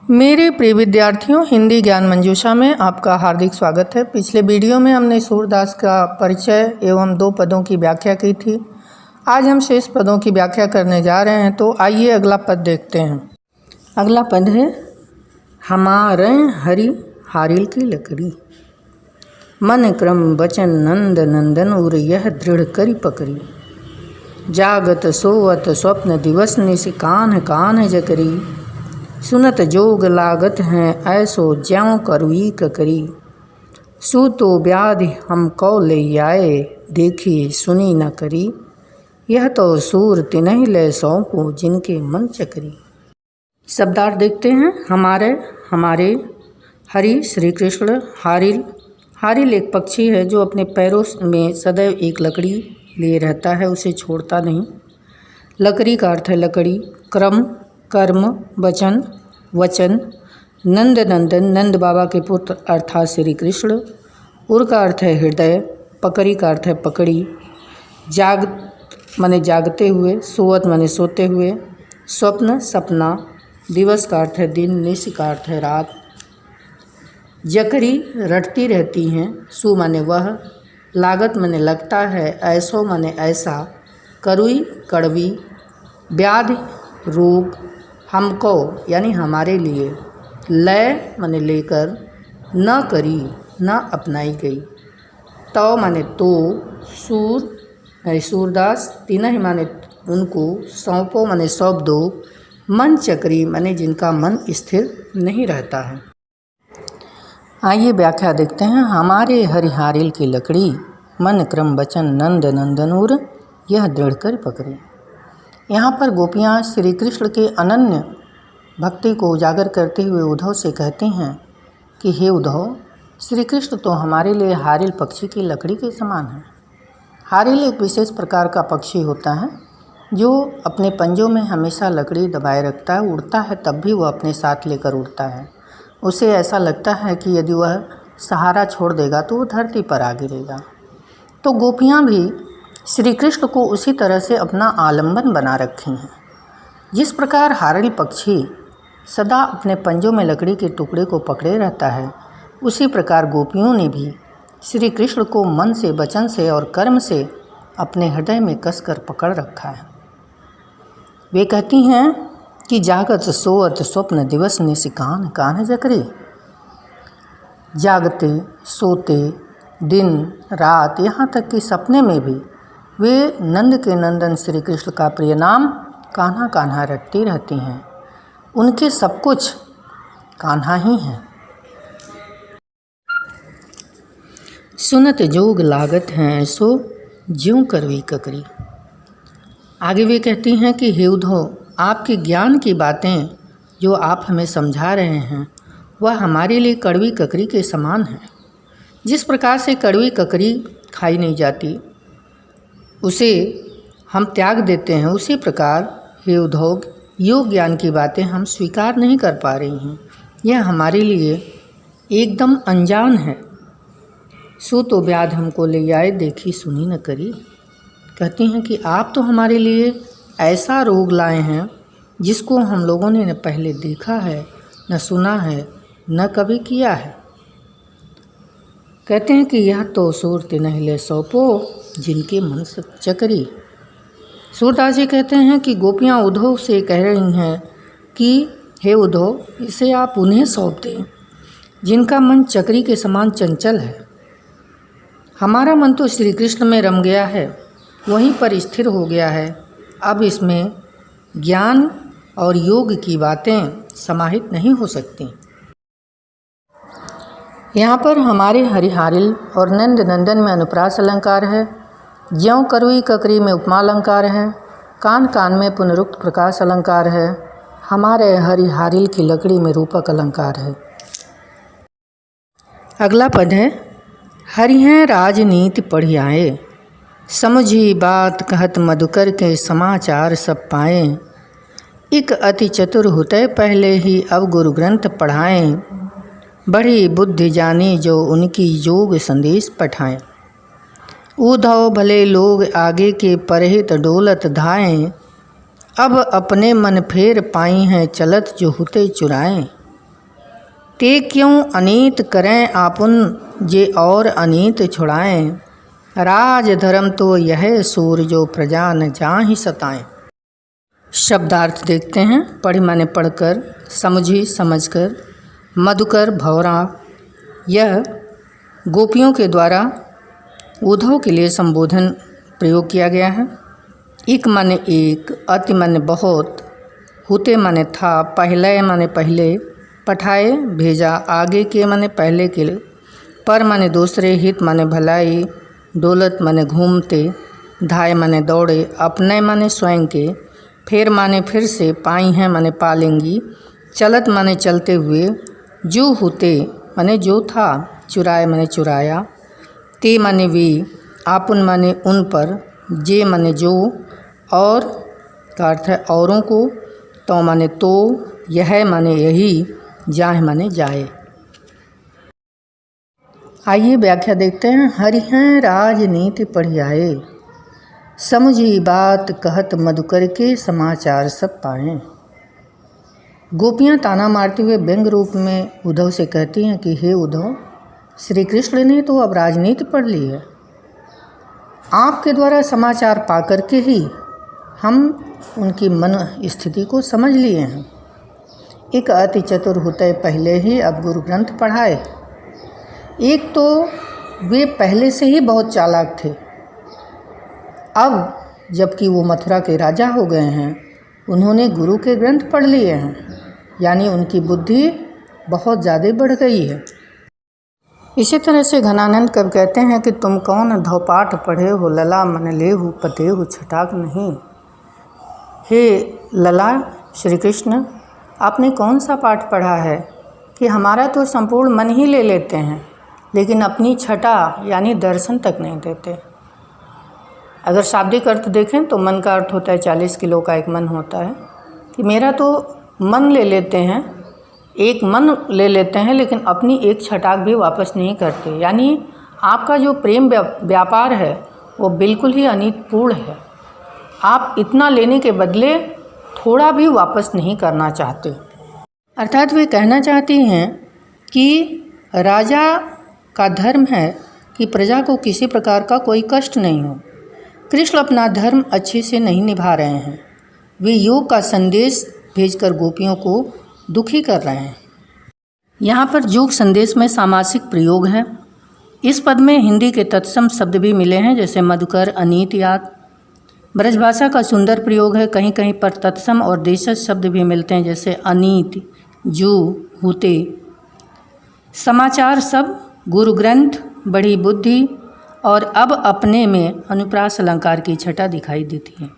मेरे प्रिय विद्यार्थियों, हिंदी ज्ञान मंजूषा में आपका हार्दिक स्वागत है। पिछले वीडियो में हमने सूरदास का परिचय एवं 2 पदों की व्याख्या की थी। आज हम शेष पदों की व्याख्या करने जा रहे हैं, तो आइए अगला पद देखते हैं। अगला पद है हमारे हरि हारिल की लकड़ी, मन क्रम बचन नंद नंदन उर यह दृढ़ करी पकड़ी, जागत सोवत स्वप्न दिवस निश कान कान जकरी, सुनत जोग लागत हैं ऐसो ज्यों करुई ककरी, सूतो व्याधि हम कौ ले आए देखी सुनी न करी, यह तो सूर तिन्हि ले सौंपो जिनके मन चकरी। शब्दार्थ देखते हैं। हमारे हरि श्री कृष्ण, हारिल एक पक्षी है जो अपने पैरों में सदैव एक लकड़ी लिए रहता है, उसे छोड़ता नहीं। लकड़ी का अर्थ है लकड़ी। क्रम कर्म वचन। नंद नंदन नंद बाबा के पुत्र अर्थात श्री कृष्ण। उर का अर्थ है हृदय। पकड़ी का अर्थ है पकड़ी। जाग माने जागते हुए। सोवत माने सोते हुए। स्वप्न सपना। दिवस का अर्थ है दिन। निश का अर्थ है रात। जकरी रटती रहती हैं। सु माने वह। लागत माने लगता है। ऐसो माने ऐसा। करुई कड़वी। व्याधि रोग। हमको यानी हमारे लिए। लय माने लेकर। न करी न अपनाई गई। तो माने तो। सूर माने सूरदास। तिन्हि माने उनको। सौंपो माने सौंप दो। मन चक्री माने जिनका मन स्थिर नहीं रहता है। आइए व्याख्या देखते हैं। हमारे हरिहारिल की लकड़ी, मन क्रम बचन नंद नंदनूर यह दृढ़ कर पकड़ी। यहाँ पर गोपियाँ श्री कृष्ण के अनन्य भक्ति को उजागर करते हुए उद्धव से कहती हैं कि हे उद्धव, श्री कृष्ण तो हमारे लिए हारिल पक्षी की लकड़ी के समान है। हारिल एक विशेष प्रकार का पक्षी होता है जो अपने पंजों में हमेशा लकड़ी दबाए रखता है। उड़ता है तब भी वह अपने साथ लेकर उड़ता है। उसे ऐसा लगता है कि यदि वह सहारा छोड़ देगा तो वह धरती पर आ गिरेगा। तो गोपियाँ भी श्री कृष्ण को उसी तरह से अपना आलंबन बना रखी हैं। जिस प्रकार हारिल पक्षी सदा अपने पंजों में लकड़ी के टुकड़े को पकड़े रहता है, उसी प्रकार गोपियों ने भी श्री कृष्ण को मन से, वचन से और कर्म से अपने हृदय में कसकर पकड़ रखा है। वे कहती हैं कि जागत सोवत स्वप्न दिवस निश कान कान जकरी। जागते सोते दिन रात, यहाँ तक कि सपने में भी वे नंद के नंदन श्री कृष्ण का प्रिय नाम कान्हा कान्हा रटती रहती हैं। उनके सब कुछ कान्हा ही हैं। सुनत जोग लागत हैं सो ज्यों करवी ककरी। आगे वे कहती हैं कि हे उद्धव, आपके ज्ञान की बातें जो आप हमें समझा रहे हैं वह हमारे लिए कड़वी ककरी के समान है। जिस प्रकार से कड़वी ककरी खाई नहीं जाती, उसे हम त्याग देते हैं, उसी प्रकार हे उद्धव, योग ज्ञान की बातें हम स्वीकार नहीं कर पा रही हैं। यह हमारे लिए एकदम अनजान है। सो तो व्याध हमको ले आए देखी सुनी न करी। कहती हैं कि आप तो हमारे लिए ऐसा रोग लाए हैं जिसको हम लोगों ने न पहले देखा है, न सुना है, न कभी किया है। कहते हैं कि यह तो सूर तिन्हि ले सौंपो जिनके मन चकरी। सूरदास जी कहते हैं कि गोपियाँ उद्धव से कह रही हैं कि हे उद्धव, इसे आप उन्हें सौंप दें जिनका मन चक्री के समान चंचल है। हमारा मन तो श्री कृष्ण में रम गया है, वहीं पर स्थिर हो गया है। अब इसमें ज्ञान और योग की बातें समाहित नहीं हो सकती। यहाँ पर हमारे हरिहारिल और नंद नंदन में अनुप्रास अलंकार है। ज्यों करुई ककरी में उपमा अलंकार है। कान कान में पुनरुक्त प्रकाश अलंकार है। हमारे हरिहारिल की लकड़ी में रूपक अलंकार है। अगला पद है हरि हैं राजनीति पढ़ियाए, समझी बात कहत मधुकर के समाचार सब पाए, इक अति चतुर हुते पहले ही अब गुरु ग्रंथ पढ़ाएं, बड़ी बुद्धि जानी जो उनकी योग संदेश पठाएं। उद्धव भले लोग आगे के परहित डोलत धाएं, अब अपने मन फेर पाई हैं चलत जो हुते चुराएं। ते क्यों अनीत करें आपुन जे और अनीत छुड़ाएं। राज धर्म तो यह सूर जो प्रजा न जाहि सताएं। शब्दार्थ देखते हैं। पढ़ी माने पढ़कर, समझी समझकर, मधुकर भौरा। यह गोपियों के द्वारा उद्धव के लिए संबोधन प्रयोग किया गया है। एक माने एक, अति माने बहुत, हुते माने था, पहले माने पहले, पठाए भेजा, आगे के माने पहले के, पर माने दूसरे, हित माने भलाई, दौलत माने घूमते, धाय माने दौड़े, अपने माने स्वयं के, फिर माने फिर से, पाई हैं माने पालेंगी, चलत माने चलते हुए, जो होते माने जो था, चुराए माने चुराया, ते माने वे, आपुन माने उन पर, जे माने जो, और का अर्थ है औरों को, तो माने तो, यह माने यही, जाह माने जाए। आइए व्याख्या देखते हैं। हरिहं राजनीति पढ़ियाए, समझी बात कहत मधुकर के समाचार सब पाएं। गोपियाँ ताना मारते हुए व्यंग रूप में उद्धव से कहती हैं कि हे उद्धव, श्री कृष्ण ने तो अब राजनीति पढ़ ली है। आपके द्वारा समाचार पा करके ही हम उनकी मन स्थिति को समझ लिए हैं। एक अति चतुर होते पहले ही अब गुरु ग्रंथ पढ़ाए। एक तो वे पहले से ही बहुत चालाक थे, अब जबकि वो मथुरा के राजा हो गए हैं, उन्होंने गुरु के ग्रंथ पढ़ लिए हैं, यानी उनकी बुद्धि बहुत ज़्यादा बढ़ गई है। इसी तरह से घनानंद कब कहते हैं कि तुम कौन धौपाठ पढ़े हो लला मन ले हो पते हो छटाक नहीं। हे लला श्री कृष्ण, आपने कौन सा पाठ पढ़ा है कि हमारा तो संपूर्ण मन ही ले लेते हैं, लेकिन अपनी छटा यानी दर्शन तक नहीं देते। अगर शाब्दिक अर्थ देखें तो मन का अर्थ होता है 40 किलो का एक मन होता है, कि मेरा तो मन ले लेते हैं, एक मन ले लेते हैं, लेकिन अपनी एक छटाक भी वापस नहीं करते। यानी आपका जो प्रेम व्यापार है वो बिल्कुल ही अनितपूर्ण है। आप इतना लेने के बदले थोड़ा भी वापस नहीं करना चाहते। अर्थात वे कहना चाहती हैं कि राजा का धर्म है कि प्रजा को किसी प्रकार का कोई कष्ट नहीं हो। कृष्ण अपना धर्म अच्छे से नहीं निभा रहे हैं। वे योग का संदेश भेजकर गोपियों को दुखी कर रहे हैं। यहाँ पर योग संदेश में सामासिक प्रयोग है। इस पद में हिंदी के तत्सम शब्द भी मिले हैं, जैसे मधुकर, अनीत याद। ब्रजभाषा का सुंदर प्रयोग है। कहीं कहीं पर तत्सम और देशज शब्द भी मिलते हैं, जैसे अनीत, जो, होते। समाचार सब, गुरु ग्रंथ, बड़ी बुद्धि और अब अपने में अनुप्रास अलंकार की छटा दिखाई देती है।